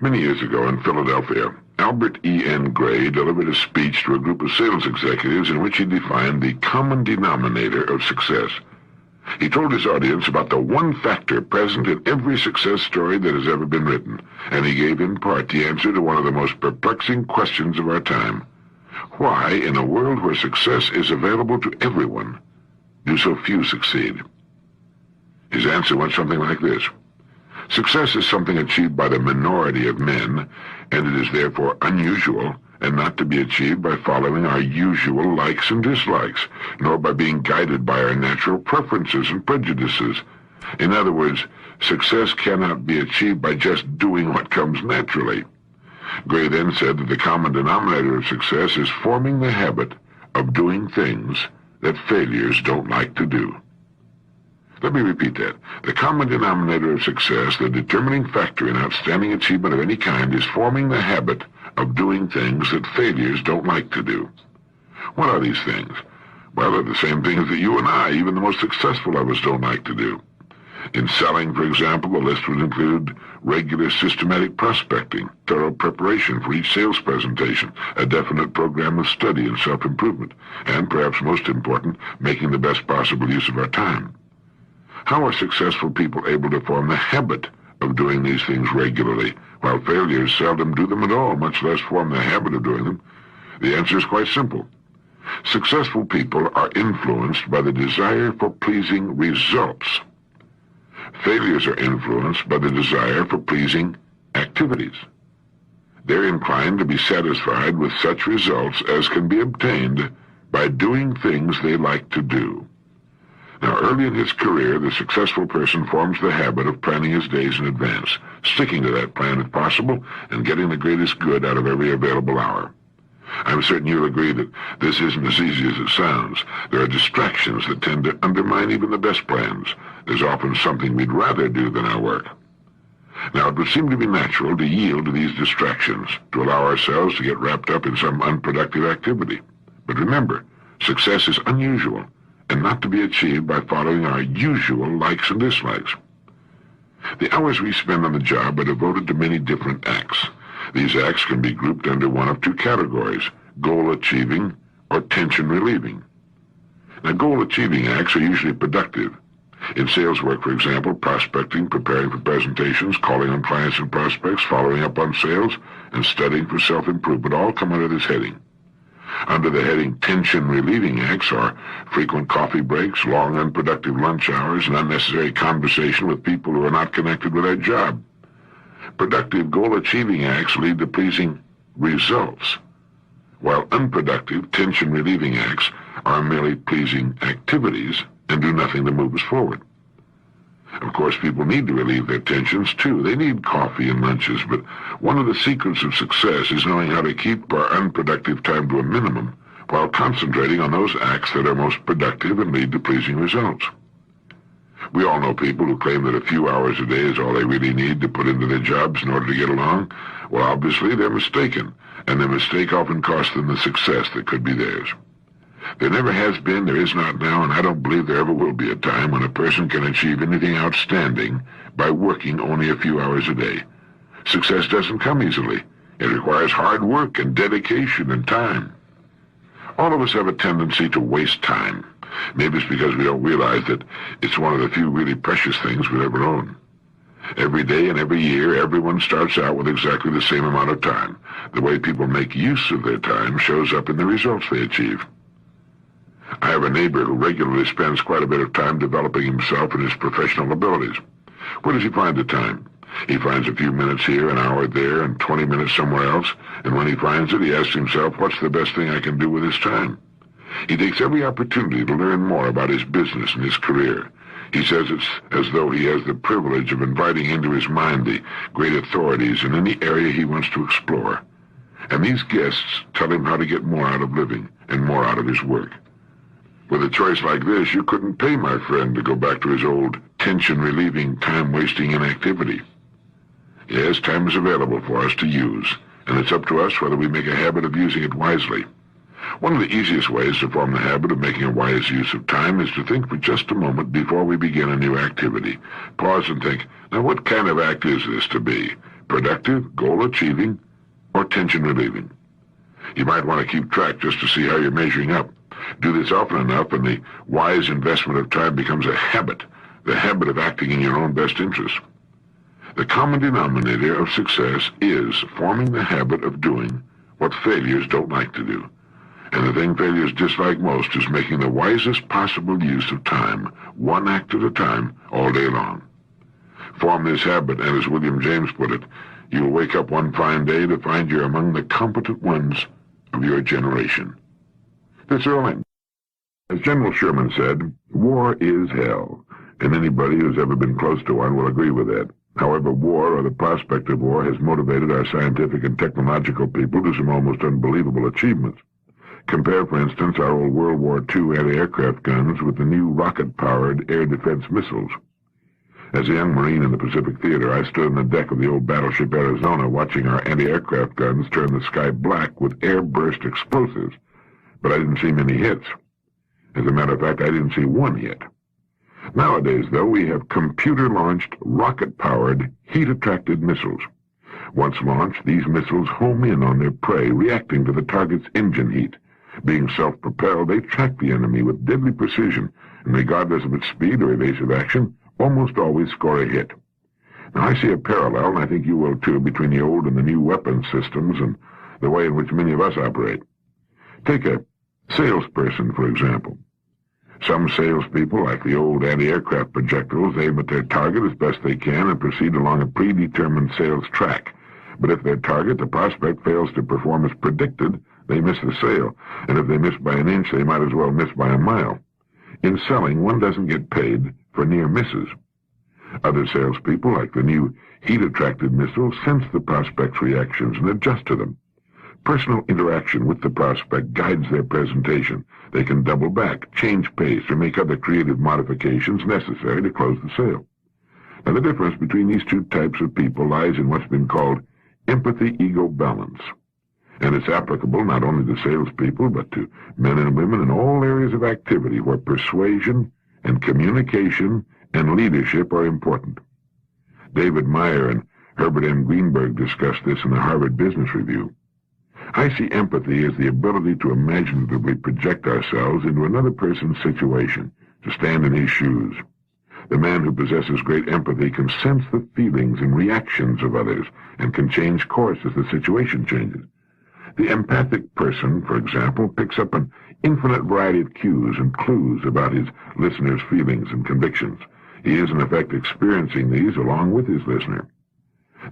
Many years ago in Philadelphia, Albert E.N. Gray delivered a speech to a group of sales executives in which he defined the common denominator of success. He told his audience about the one factor present in every success story that has ever been written, and he gave in part the answer to one of the most perplexing questions of our time. Why, in a world where success is available to everyone, do so few succeed? His answer went something like this. Success is something achieved by the minority of men, and it is therefore unusual and not to be achieved by following our usual likes and dislikes, nor by being guided by our natural preferences and prejudices. In other words, success cannot be achieved by just doing what comes naturally. Gray then said that the common denominator of success is forming the habit of doing things that failures don't like to do. Let me repeat that. The common denominator of success, the determining factor in outstanding achievement of any kind, is forming the habit of doing things that failures don't like to do. What are these things? Well, they're the same things that you and I, even the most successful of us, don't like to do. In selling, for example, the list would include regular systematic prospecting, thorough preparation for each sales presentation, a definite program of study and self-improvement, and, perhaps most important, making the best possible use of our time. How are successful people able to form the habit of doing these things regularly, while failures seldom do them at all, much less form the habit of doing them? The answer is quite simple. Successful people are influenced by the desire for pleasing results. Failures are influenced by the desire for pleasing activities. They're inclined to be satisfied with such results as can be obtained by doing things they like to do. Now, early in his career, the successful person forms the habit of planning his days in advance, sticking to that plan if possible, and getting the greatest good out of every available hour. I'm certain you'll agree that this isn't as easy as it sounds. There are distractions that tend to undermine even the best plans. There's often something we'd rather do than our work. Now, it would seem to be natural to yield to these distractions, to allow ourselves to get wrapped up in some unproductive activity. But remember, success is unusual, and not to be achieved by following our usual likes and dislikes. The hours we spend on the job are devoted to many different acts. These acts can be grouped under one of two categories, goal-achieving or tension-relieving. Now, goal-achieving acts are usually productive. In sales work, for example, prospecting, preparing for presentations, calling on clients and prospects, following up on sales, and studying for self-improvement all come under this heading. Under the heading tension-relieving acts are frequent coffee breaks, long unproductive lunch hours, and unnecessary conversation with people who are not connected with our job. Productive goal-achieving acts lead to pleasing results, while unproductive tension-relieving acts are merely pleasing activities and do nothing to move us forward. Of course, people need to relieve their tensions, too. They need coffee and lunches, but one of the secrets of success is knowing how to keep our unproductive time to a minimum while concentrating on those acts that are most productive and lead to pleasing results. We all know people who claim that a few hours a day is all they really need to put into their jobs in order to get along. Well, obviously, they're mistaken, and their mistake often costs them the success that could be theirs. There never has been, there is not now, and I don't believe there ever will be a time when a person can achieve anything outstanding by working only a few hours a day. Success doesn't come easily. It requires hard work and dedication and time. All of us have a tendency to waste time. Maybe it's because we don't realize that it's one of the few really precious things we'll ever own. Every day and every year, everyone starts out with exactly the same amount of time. The way people make use of their time shows up in the results they achieve. I have a neighbor who regularly spends quite a bit of time developing himself and his professional abilities. Where does he find the time? He finds a few minutes here, an hour there, and 20 minutes somewhere else, and when he finds it, he asks himself, what's the best thing I can do with this time? He takes every opportunity to learn more about his business and his career. He says it's as though he has the privilege of inviting into his mind the great authorities in any area he wants to explore. And these guests tell him how to get more out of living and more out of his work. With a choice like this, you couldn't pay my friend to go back to his old tension-relieving, time-wasting inactivity. Yes, time is available for us to use, and it's up to us whether we make a habit of using it wisely. One of the easiest ways to form the habit of making a wise use of time is to think for just a moment before we begin a new activity. Pause and think, now what kind of act is this to be? productive, goal-achieving, or tension-relieving. You might want to keep track just to see how you're measuring up. Do this often enough, and the wise investment of time becomes a habit, the habit of acting in your own best interest. The common denominator of success is forming the habit of doing what failures don't like to do. And the thing failures dislike most is making the wisest possible use of time, one act at a time, all day long. Form this habit, and as William James put it, you will wake up one fine day to find you're among the competent ones of your generation. This Earl Nightingale. As General Sherman said, war is hell, and anybody who's ever been close to one will agree with that. However, war, or the prospect of war, has motivated our scientific and technological people to some almost unbelievable achievements. Compare, for instance, our old World War II anti-aircraft guns with the new rocket-powered air defense missiles. As a young Marine in the Pacific Theater, I stood on the deck of the old battleship Arizona watching our anti-aircraft guns turn the sky black with air-burst explosives, but I didn't see many hits. As a matter of fact, I didn't see one hit. Nowadays, though, we have computer-launched, rocket-powered, heat-attracted missiles. Once launched, these missiles home in on their prey, reacting to the target's engine heat. Being self-propelled, they track the enemy with deadly precision, and regardless of its speed or evasive action, almost always score a hit. Now, I see a parallel, and I think you will too, between the old and the new weapons systems and the way in which many of us operate. Take a salesperson, for example. Some salespeople, like the old anti-aircraft projectiles, aim at their target as best they can and proceed along a predetermined sales track. But if their target, the prospect, fails to perform as predicted, they miss the sale, and if they miss by an inch, they might as well miss by a mile. In selling, one doesn't get paid for near misses. Other salespeople, like the new heat-attracted missiles, sense the prospect's reactions and adjust to them. Personal interaction with the prospect guides their presentation. They can double back, change pace, or make other creative modifications necessary to close the sale. Now, the difference between these two types of people lies in what's been called empathy-ego balance. And it's applicable not only to salespeople, but to men and women in all areas of activity where persuasion and communication and leadership are important. David Meyer and Herbert M. Greenberg discussed this in the Harvard Business Review. I see empathy as the ability to imaginatively project ourselves into another person's situation, to stand in his shoes. The man who possesses great empathy can sense the feelings and reactions of others and can change course as the situation changes. The empathic person, for example, picks up an infinite variety of cues and clues about his listener's feelings and convictions. He is, in effect, experiencing these along with his listener.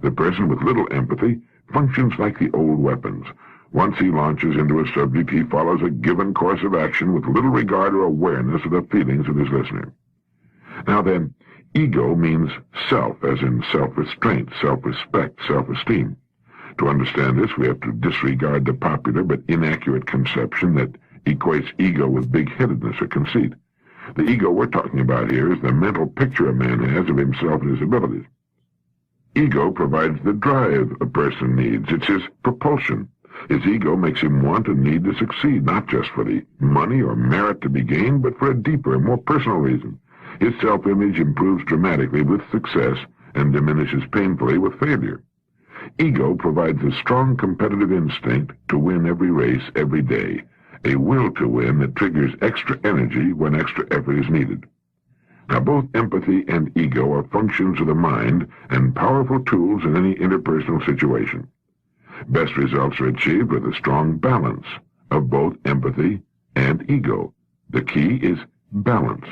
The person with little empathy functions like the old weapons. Once he launches into a subject, he follows a given course of action with little regard or awareness of the feelings of his listener. Now then, ego means self, as in self-restraint, self-respect, self-esteem. To understand this, we have to disregard the popular but inaccurate conception that equates ego with big-headedness or conceit. The ego we're talking about here is the mental picture a man has of himself and his abilities. Ego provides the drive a person needs. It's his propulsion. His ego makes him want and need to succeed, not just for the money or merit to be gained, but for a deeper and more personal reason. His self-image improves dramatically with success and diminishes painfully with failure. Ego provides a strong competitive instinct to win every race every day, a will to win that triggers extra energy when extra effort is needed. Now, both empathy and ego are functions of the mind and powerful tools in any interpersonal situation. Best results are achieved with a strong balance of both empathy and ego. The key is balance.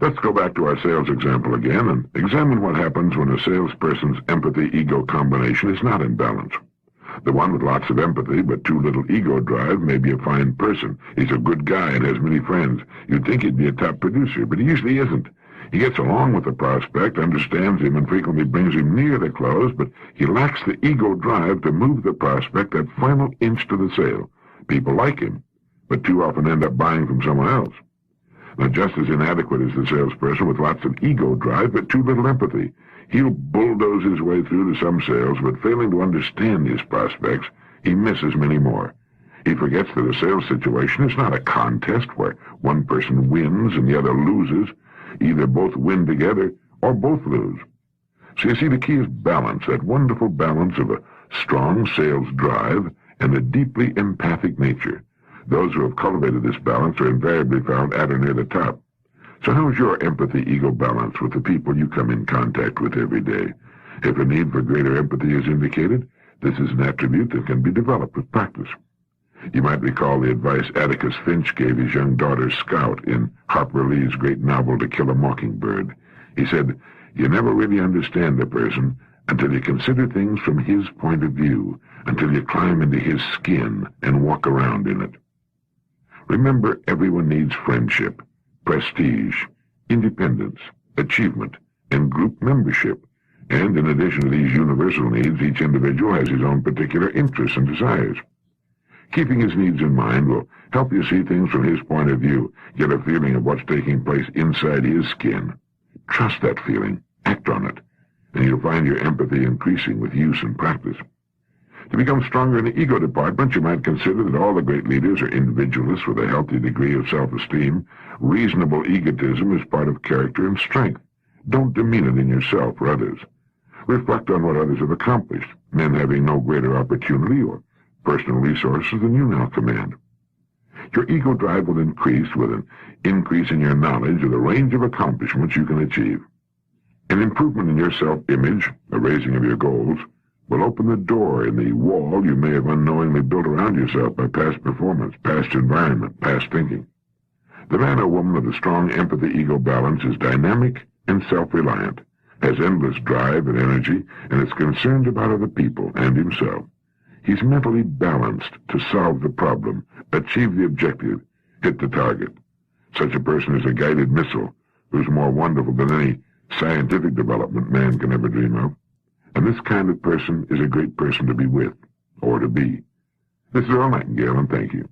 Let's go back to our sales example again and examine what happens when a salesperson's empathy-ego combination is not in balance. The one with lots of empathy but too little ego drive may be a fine person. He's a good guy and has many friends. You'd think he'd be a top producer, but he usually isn't. He gets along with the prospect, understands him, and frequently brings him near the close, but he lacks the ego drive to move the prospect that final inch to the sale. People like him, but too often end up buying from someone else. Now, just as inadequate is the salesperson with lots of ego drive but too little empathy. He'll bulldoze his way through to some sales, but failing to understand his prospects, he misses many more. He forgets that a sales situation is not a contest where one person wins and the other loses. Either both win together or both lose. So you see, the key is balance, that wonderful balance of a strong sales drive and a deeply empathic nature. Those who have cultivated this balance are invariably found at or near the top. So how is your empathy-ego balance with the people you come in contact with every day? If a need for greater empathy is indicated, this is an attribute that can be developed with practice. You might recall the advice Atticus Finch gave his young daughter Scout in Harper Lee's great novel To Kill a Mockingbird. He said, "You never really understand a person until you consider things from his point of view, until you climb into his skin and walk around in it." Remember, everyone needs friendship, prestige, independence, achievement, and group membership. And in addition to these universal needs, each individual has his own particular interests and desires. Keeping his needs in mind will help you see things from his point of view, get a feeling of what's taking place inside his skin. Trust that feeling, act on it, and you'll find your empathy increasing with use and practice. To become stronger in the ego department, you might consider that all the great leaders are individualists with a healthy degree of self-esteem. Reasonable egotism is part of character and strength. Don't demean it in yourself or others. Reflect on what others have accomplished, men having no greater opportunity or personal resources than you now command. Your ego drive will increase with an increase in your knowledge of the range of accomplishments you can achieve. An improvement in your self-image, a raising of your goals, will open the door in the wall you may have unknowingly built around yourself by past performance, past environment, past thinking. The man or woman with a strong empathy-ego balance is dynamic and self-reliant, has endless drive and energy, and is concerned about other people and himself. He's mentally balanced to solve the problem, achieve the objective, hit the target. Such a person is a guided missile who's more wonderful than any scientific development man can ever dream of. And this kind of person is a great person to be with, or to be. This is Earl Nightingale, and thank you.